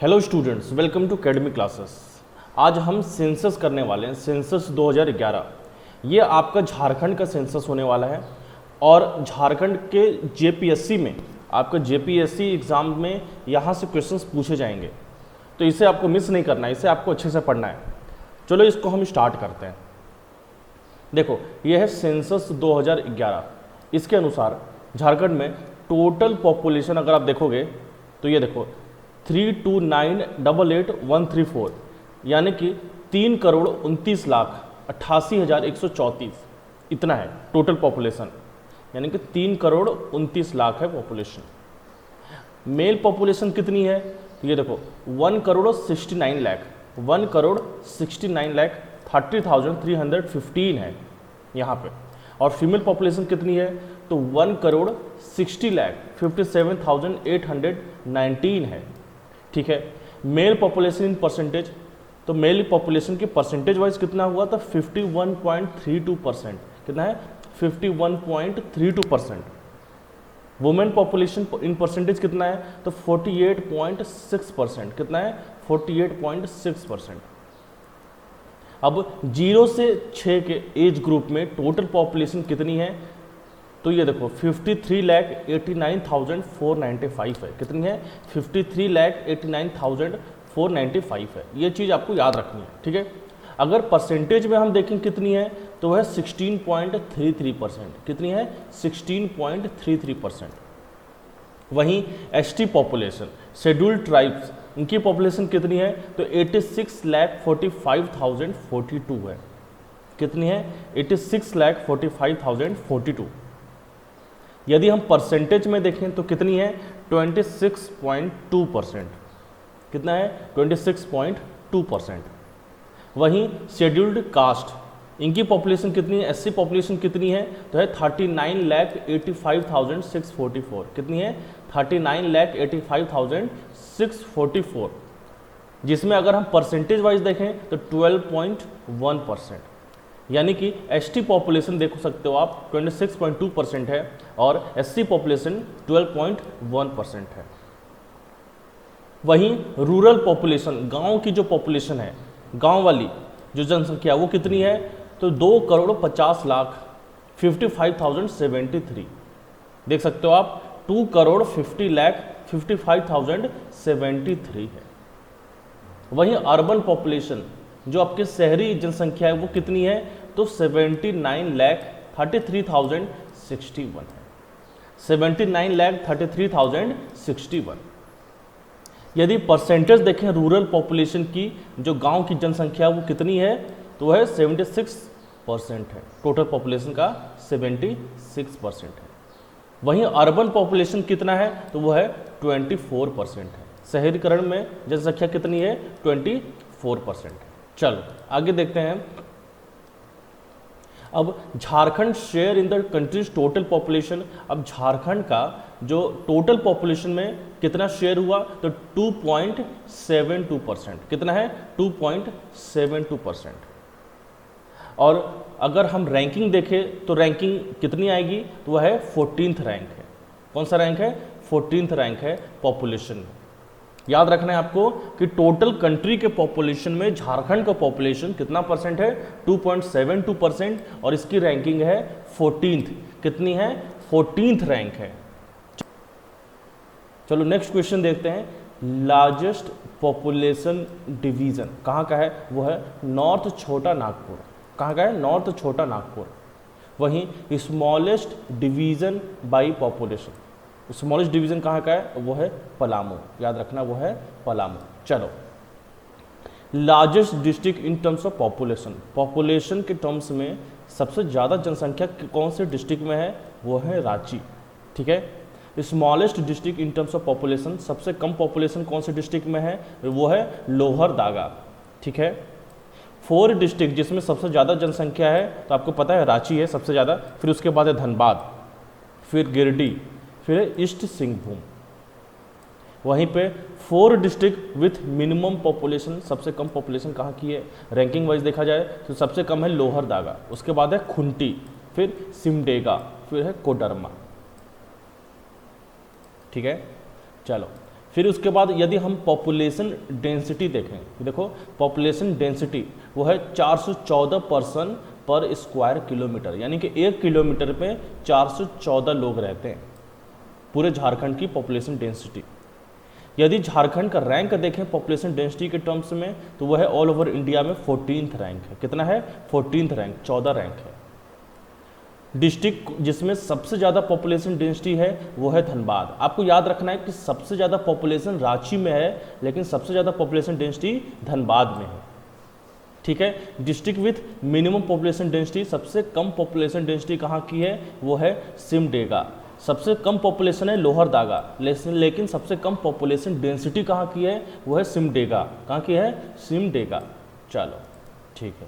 Hello students, welcome to academic classes. आज हम census करने वाले हैं, सेंसस 2011। ये आपका झारखंड का सेंसस होने वाला है और झारखंड के जेपीएससी में, आपका जेपीएससी एग्ज़ाम में यहाँ से क्वेश्चंस पूछे जाएंगे, तो इसे आपको मिस नहीं करना है, इसे आपको अच्छे से पढ़ना है। चलो इसको हम स्टार्ट करते हैं। देखो, ये है सेंसस 2011। इसके अनुसार झारखंड में टोटल पॉपुलेशन अगर आप देखोगे तो ये देखो 329,88,134, यानी कि 3,29,88,134 इतना है टोटल पॉपुलेशन, यानी कि 3,29,00,000 है पॉपुलेशन। मेल पॉपुलेशन कितनी है तो ये देखो 1,69,00,000, 1,69,30,315 है यहाँ पे। और फीमेल पॉपुलेशन कितनी है तो 1,60,57,819 है। ठीक है। मेल पॉपुलेशन इन परसेंटेज, तो मेल पॉपुलेशन की परसेंटेज वाइज कितना हुआ था 51.32%। कितना है 51.32%। वुमेन पॉपुलेशन इन परसेंटेज कितना है तो 48.6%। कितना है 48.6%। अब 0 से 6 के एज ग्रुप में टोटल पॉपुलेशन कितनी है तो ये देखो 53,89,495 है। कितनी है 53,89,495 है। ये चीज़ आपको याद रखनी है। ठीक है। अगर परसेंटेज में हम देखें कितनी है तो वह 16.33%। कितनी है 16.33%। वहीं एसटी पॉपुलेशन, शेड्यूल्ड ट्राइब्स, इनकी पॉपुलेशन कितनी है तो 86,45,042 है। कितनी है 86,45,042। यदि हम परसेंटेज में देखें तो कितनी है 26.2%। कितना है 26.2%। वहीं शेड्यूल्ड कास्ट, इनकी पॉपुलेशन कितनी है, एससी पॉपुलेशन कितनी है तो है 39,85,644। कितनी है 39,85,644, जिसमें अगर हम परसेंटेज वाइज देखें तो 12.1%। यानी कि एसटी पॉपुलेशन देख सकते हो आप 26.2% है और एससी पॉपुलेशन 12.1% है। वहीं रूरल पॉपुलेशन, गांव की जो पॉपुलेशन है, गांव वाली जो जनसंख्या वो कितनी है तो 2,50,50,55,073। देख सकते हो आप 2,50,55,073 है। वहीं अर्बन पॉपुलेशन, जो आपके शहरी जनसंख्या है वो कितनी है तो 79,33,061 है। 79,33,061। यदि परसेंटेज देखें रूरल पॉपुलेशन की, जो गांव की जनसंख्या वो कितनी है तो है 76% है। टोटल पॉपुलेशन का 76% है। वहीं अर्बन पॉपुलेशन कितना है तो वो है 24% है। शहरीकरण में जनसंख्या कितनी है 24% है। चलो आगे देखते हैं। अब Jharkhand share in the countries total population. अब झारखंड का जो टोटल पॉपुलेशन में कितना शेयर हुआ तो 2.72%। कितना है 2.72%। और अगर हम रैंकिंग देखें तो रैंकिंग कितनी आएगी तो वह है 14th रैंक है। कौन सा रैंक है 14th रैंक है पॉपुलेशन में। याद रखना है आपको कि टोटल कंट्री के पॉपुलेशन में झारखंड का पॉपुलेशन कितना परसेंट है 2.72% और इसकी रैंकिंग है 14th। कितनी है 14th रैंक है। चलो नेक्स्ट क्वेश्चन देखते हैं। लार्जेस्ट पॉपुलेशन डिवीजन कहाँ का है वो है नॉर्थ छोटा नागपुर। कहाँ का है नॉर्थ छोटा नागपुर। वहीं smallest division by population, smallest division कहाँ का है वो है पलामू। याद रखना वो है पलामू। चलो largest district in terms of population, population के टर्म्स में सबसे ज़्यादा जनसंख्या कौन से डिस्ट्रिक्ट में है वो है रांची। ठीक है। Smallest district in terms of population, सबसे कम पॉपुलेशन कौन से डिस्ट्रिक्ट में है वो है लोहरदगा। ठीक है। 4 डिस्ट्रिक्ट जिसमें सबसे ज़्यादा जनसंख्या है तो आपको पता है रांची है सबसे ज़्यादा, फिर उसके बाद है धनबाद, फिर गिरिडीह, फिर है ईस्ट सिंहभूम। वहीं पे 4 डिस्ट्रिक्ट विथ मिनिमम पॉपुलेशन, सबसे कम पॉपुलेशन कहाँ की है रैंकिंग वाइज देखा जाए तो सबसे कम है लोहरदगा, उसके बाद है खुंटी, फिर सिमडेगा, फिर है कोडरमा। ठीक है। चलो फिर उसके बाद यदि हम पॉपुलेशन डेंसिटी देखें, देखो पॉपुलेशन डेंसिटी वो है 414 पर्सन पर स्क्वायर किलोमीटर, यानी कि 1 किलोमीटर पे 414 लोग रहते हैं, पूरे झारखंड की पॉपुलेशन डेंसिटी। यदि झारखंड का रैंक देखें पॉपुलेशन डेंसिटी के टर्म्स में तो वह है ऑल ओवर इंडिया में 14th रैंक है। कितना है? 14th रैंक, 14 रैंक है। डिस्ट्रिक्ट जिसमें सबसे ज़्यादा पॉपुलेशन डेंसिटी है वो है धनबाद। आपको याद रखना है कि सबसे ज़्यादा पॉपुलेशन रांची में है, लेकिन सबसे ज़्यादा पॉपुलेशन डेंसिटी धनबाद में है। ठीक है। District with minimum population density, सबसे कम पॉपुलेशन डेंसिटी कहाँ की है? वो है सिमडेगा। सबसे कम पॉपुलेशन है लोहरदगा, लेकिन सबसे कम पॉपुलेशन डेंसिटी कहाँ की है? वो है सिमडेगा। कहाँ की है? सिमडेगा। चलो ठीक है।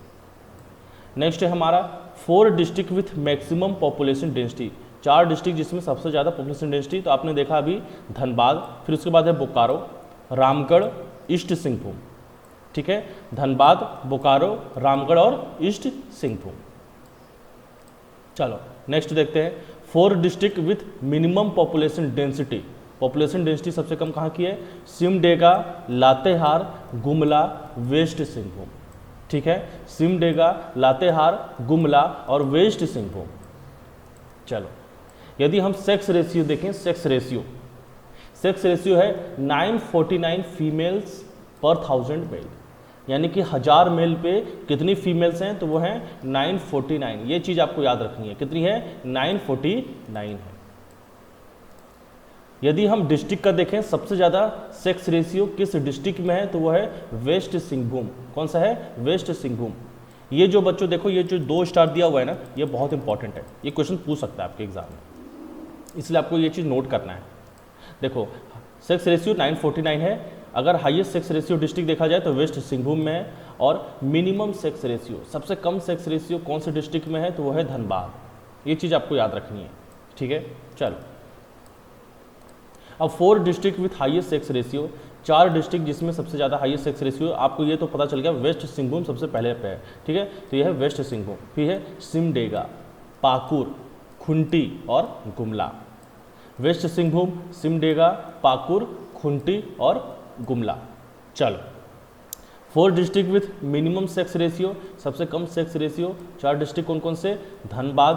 नेक्स्ट है हमारा 4 district with maximum population density, 4 district जिसमें सबसे ज़्यादा पॉपुलेशन डेंसिटी। तो आपने देखा अभी धनबाद, फिर उसके बाद है बोकारो, रामगढ़, ईस्ट सिंहभूम। ठीक है, धनबाद, बोकारो, रामगढ़ और ईस्ट सिंहभूम। चलो नेक्स्ट देखते हैं 4 district with minimum population density. Population density सबसे कम कहाँ की है? सिमडेगा, लातेहार, गुमला, वेस्ट सिंहभूम। ठीक है, सिमडेगा, लातेहार, गुमला और वेस्ट सिंहभूम। चलो यदि हम सेक्स रेशियो देखें, सेक्स रेशियो है 949 फीमेल्स पर 1000 मेल, यानी कि 1000 मेल पे कितनी फीमेल्स हैं? तो वो हैं 949। ये चीज़ आपको याद रखनी है, कितनी है? 949 है। यदि हम डिस्ट्रिक्ट का देखें, सबसे ज़्यादा सेक्स रेशियो किस डिस्ट्रिक्ट में है? तो वो है वेस्ट सिंहभूम। कौन सा है? वेस्ट सिंहभूम। ये जो बच्चों देखो, ये जो 2 स्टार दिया हुआ है ना, ये बहुत इंपॉर्टेंट है, ये क्वेश्चन पूछ सकता है आपके एग्जाम में, इसलिए आपको ये चीज़ नोट करना है। देखो सेक्स रेशियो 949 है। अगर हाईएस्ट सेक्स रेशियो डिस्ट्रिक्ट देखा जाए तो वेस्ट सिंहभूम में है, और मिनिमम सेक्स रेशियो, सबसे कम सेक्स रेशियो कौन से डिस्ट्रिक्ट में है? तो वो है धनबाद। ये चीज़ आपको याद रखनी है। ठीक है, चलो अब 4 district with highest sex ratio, 4 district जिसमें सबसे ज़्यादा हाईएस्ट सेक्स रेशियो। आपको ये तो पता चल गया वेस्ट सिंहभूम सबसे पहले पे है। ठीक है, तो ये है वेस्ट सिंहभूम, फिर है सिमडेगा, पाकुर, खुंटी और गुमला। वेस्ट सिंहभूम, सिमडेगा, पाकुर, खुंटी और गुमला। चलो 4 district with minimum sex ratio, सबसे कम सेक्स रेशियो 4 डिस्ट्रिक्ट कौन कौन से? धनबाद,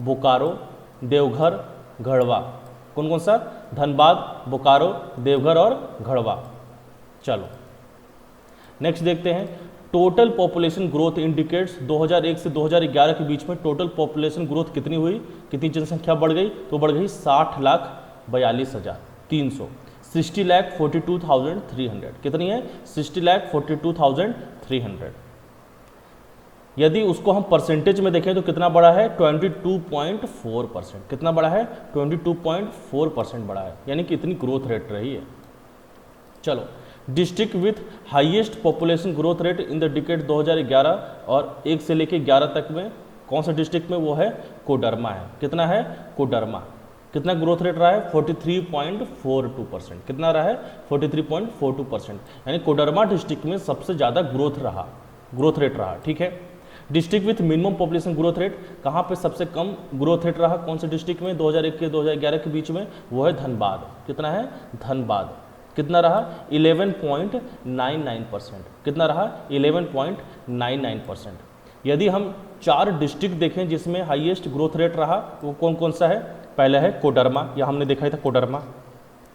बोकारो, देवघर, गढ़वा। कौन कौन सा? धनबाद, बोकारो, देवघर और गढ़वा। चलो नेक्स्ट देखते हैं टोटल पॉपुलेशन ग्रोथ इंडिकेट्स 2001 से 2011 के बीच में टोटल पॉपुलेशन ग्रोथ कितनी हुई? कितनी जनसंख्या बढ़ गई? तो बढ़ गई 60,42,300, 60,42,300। कितनी है? 60,42,300। यदि उसको हम परसेंटेज में देखें तो कितना बड़ा है? 22.4%। कितना बड़ा है? 22.4% बड़ा है, यानी कि इतनी ग्रोथ रेट रही है। चलो district with highest population growth rate in the decade 2011 और 1 से लेके 11 तक में कौन सा डिस्ट्रिक्ट में? वो है कोडरमा है। कितना है? कोडरमा। कितना ग्रोथ रेट रहा है? 43.42%। कितना रहा है? 43.42%, यानी कोडरमा डिस्ट्रिक्ट में सबसे ज़्यादा ग्रोथ रेट रहा। ठीक है, district with minimum population growth rate कहाँ पे सबसे कम ग्रोथ रेट रहा? कौन से डिस्ट्रिक्ट में 2001 के 2011 के बीच में? वो है धनबाद। कितना है? धनबाद। कितना रहा? 11.99%। कितना रहा? 11.99%। यदि हम 4 डिस्ट्रिक्ट देखें जिसमें हाईएस्ट ग्रोथ रेट रहा, वो कौन कौन सा है? पहला है कोडरमा, यह हमने देखा था कोडरमा,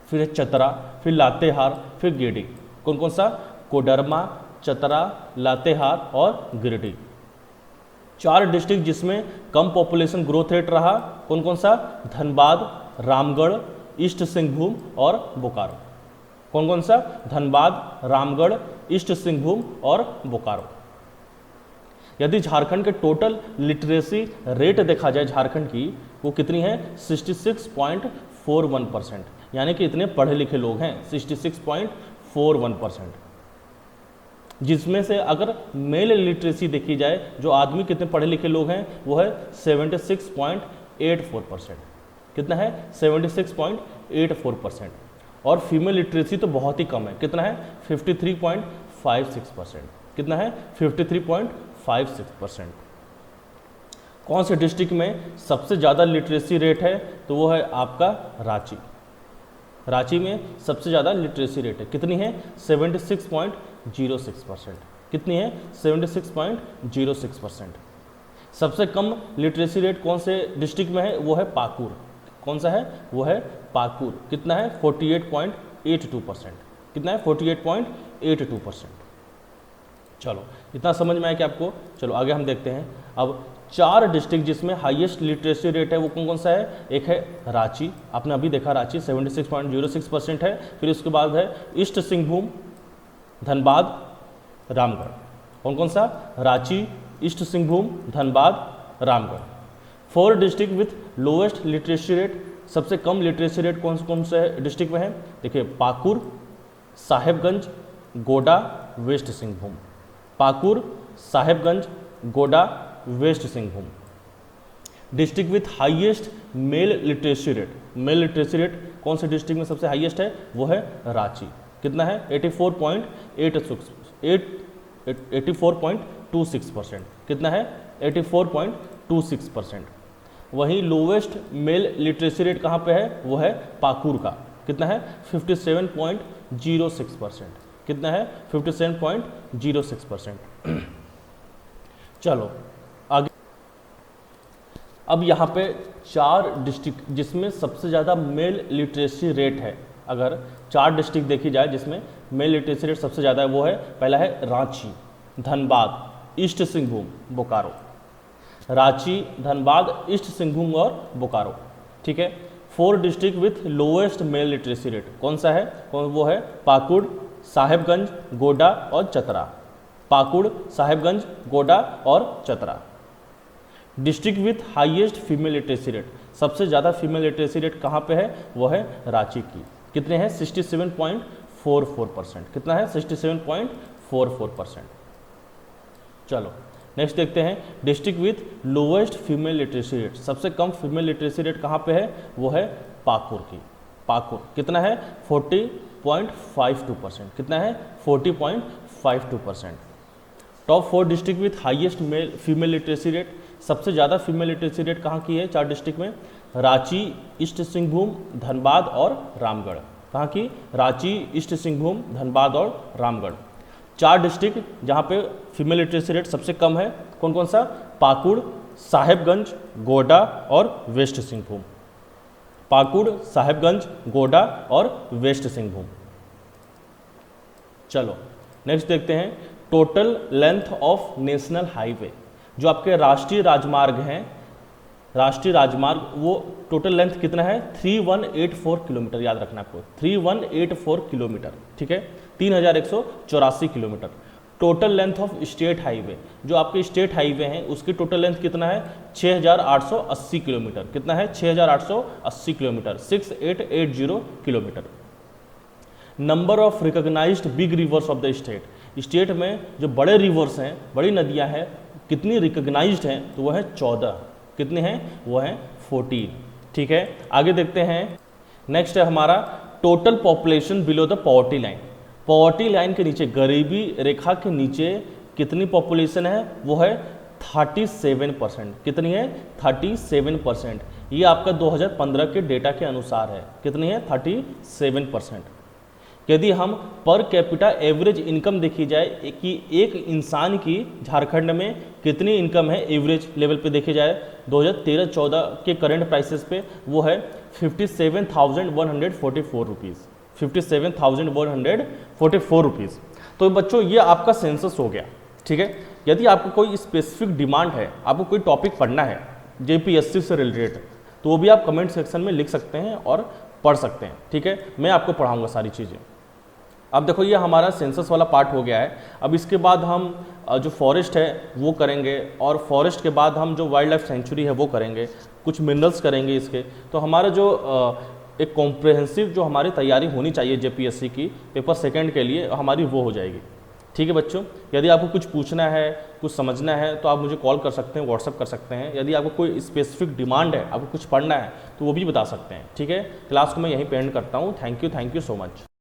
फिर है चतरा, फिर लातेहार, फिर गिरिडीह। कौन कौन सा? कोडरमा, चतरा, लातेहार और गिरिडीह। 4 डिस्ट्रिक्ट जिसमें कम पॉपुलेशन ग्रोथ रेट रहा, कौन कौन सा? धनबाद, रामगढ़, ईस्ट सिंहभूम और बोकारो। कौन कौन सा? धनबाद, रामगढ़, ईस्ट सिंहभूम और बोकारो। यदि झारखंड के टोटल लिटरेसी रेट देखा जाए झारखंड की, वो कितनी है? 66.41%, यानी कि इतने पढ़े लिखे लोग हैं 66.41%। जिसमें से अगर मेल लिटरेसी देखी जाए, जो आदमी कितने पढ़े लिखे लोग हैं, वो है 76.84%। कितना है? 76.84%। और फीमेल लिटरेसी तो बहुत ही कम है। कितना है? 53.56%। कितना है? 53.56%। कौन से डिस्ट्रिक्ट में सबसे ज़्यादा लिटरेसी रेट है? तो वो है आपका रांची। रांची में सबसे ज़्यादा लिटरेसी रेट है, कितनी है 76.06%। कितनी है 76.06%। सबसे कम लिटरेसी रेट कौन से डिस्ट्रिक्ट में है, वो है पाकुर। कौन सा है, वो है पाकुर। कितना है 48.82%। कितना है 48.82%। चलो इतना समझ में आया कि आपको। चलो आगे हम देखते हैं। अब 4 डिस्ट्रिक्ट जिसमें हाईएस्ट लिटरेसी रेट है वो कौन कौन सा है। एक है रांची, आपने अभी देखा रांची 76.06% है। फिर उसके बाद है ईस्ट सिंहभूम, धनबाद, रामगढ़। कौन कौन सा, Ranchi, east Singhbhum, Dhanbad, Ramgarh. 4 district with lowest literacy rate, सबसे कम लिटरेसी रेट कौन से डिस्ट्रिक्ट में है। देखिए Pakur, Sahebganj, Godda, west Singhbhum. Pakur, Sahebganj, Godda, west Singhbhum. District with highest male literacy rate, male literacy rate कौन से डिस्ट्रिक्ट में सबसे हाईएस्ट है, वो है रांची। कितना है 84.26%। कितना है 84.26%। वहीं लोवेस्ट मेल लिटरेसी रेट कहाँ पे है, वो है पाकुर का। कितना है 57.06%। कितना है 57.06%। चलो आगे। अब यहाँ पे 4 डिस्ट्रिक्ट जिसमें सबसे ज़्यादा मेल लिटरेसी रेट है, अगर 4 डिस्ट्रिक्ट देखी जाए जिसमें मेल लिटरेसी रेट सबसे ज़्यादा है, वो है पहला है रांची, धनबाद, ईस्ट सिंहभूम, बोकारो। रांची, धनबाद, ईस्ट सिंहभूम और बोकारो। ठीक है। 4 district with lowest mail literacy rate कौन सा है, वो है पाकुड़, साहेबगंज, गोड्डा और चतरा। पाकुड़, साहेबगंज, गोड्डा और Chatra. District with highest female literacy rate, सबसे ज़्यादा फीमेल लिटरेसी रेट कहाँ पे है, वो है रांची की। कितने हैं 67.44%। कितना है 67.44%। चलो नेक्स्ट देखते हैं। District with lowest female literacy rate, सबसे कम फीमेल लिटरेसी रेट कहाँ पे है, वो है पाकुर की। पाकुर कितना है 40.52%। कितना है 40.52%। Top 4 district with highest male female literacy rate, सबसे ज़्यादा फीमेल लिटरेसी रेट कहाँ की है 4 डिस्ट्रिक्ट में, रांची, ईस्ट सिंहभूम, धनबाद और रामगढ़। कहाँ की, रांची, ईस्ट सिंहभूम, धनबाद और रामगढ़। 4 डिस्ट्रिक्ट जहाँ पे फीमेल लिटरेसी रेट सबसे कम है, कौन कौन सा, पाकुड़, साहेबगंज, गोड्डा और वेस्ट सिंहभूम। पाकुड़, साहेबगंज, गोड्डा और वेस्ट सिंहभूम। चलो नेक्स्ट देखते हैं। Total length of national highway, जो आपके राष्ट्रीय राजमार्ग हैं, राष्ट्रीय राजमार्ग, वो टोटल लेंथ कितना है 3184 किलोमीटर। याद रखना आपको 3184 किलोमीटर। ठीक है, 3184 kilometre. Total length of state highway, जो आपके स्टेट हाईवे हैं उसकी टोटल लेंथ कितना है 6880 किलोमीटर। कितना है 6880 kilometre, 6880 kilometre. Number of recognised big rivers of the state, state में जो बड़े रिवर्स हैं, बड़ी नदियां हैं, कितनी रिकॉग्नाइज्ड हैं, तो वो है 14। कितने हैं, वो है 14। ठीक है, आगे देखते हैं। नेक्स्ट है हमारा total population below the poverty line. Poverty line के नीचे, गरीबी रेखा के नीचे कितनी पॉपुलेशन है, वो है 37%। कितनी है 37%। ये आपका 2015 के डेटा के अनुसार है। कितनी है 37%। यदि हम पर कैपिटा एवरेज इनकम देखी जाए कि एक इंसान की झारखंड में कितनी इनकम है एवरेज लेवल पे देखी जाए 2013-14 के करंट प्राइसेस पे, वो है 57,144 रुपीज़। 57,144 रुपीज़। तो बच्चों ये आपका सेंसस हो गया। ठीक है, यदि आपको कोई स्पेसिफिक डिमांड है, आपको कोई टॉपिक पढ़ना है जेपीएससी से रिलेटेड, तो वो भी आप कमेंट सेक्शन में लिख सकते हैं और पढ़ सकते हैं। ठीक है, मैं आपको पढ़ाऊँगा सारी चीज़ें। अब देखो ये हमारा सेंसस वाला पार्ट हो गया है। अब इसके बाद हम जो फॉरेस्ट है वो करेंगे, और फॉरेस्ट के बाद हम जो वाइल्ड लाइफ सेंचुरी है वो करेंगे, कुछ मिनरल्स करेंगे इसके। तो हमारा जो एक कॉम्प्रिहेंसिव जो हमारी तैयारी होनी चाहिए जेपीएससी की पेपर सेकंड के लिए, हमारी वो हो जाएगी। ठीक है बच्चों, यदि आपको कुछ पूछना है, कुछ समझना है, तो आप मुझे कॉल कर सकते हैं, व्हाट्सअप कर सकते हैं। यदि आपको कोई स्पेसिफिक डिमांड है, आपको कुछ पढ़ना है, तो वो भी बता सकते हैं। ठीक है, क्लास को मैं यहीं पे एंड करता हूँ। Thank you so much.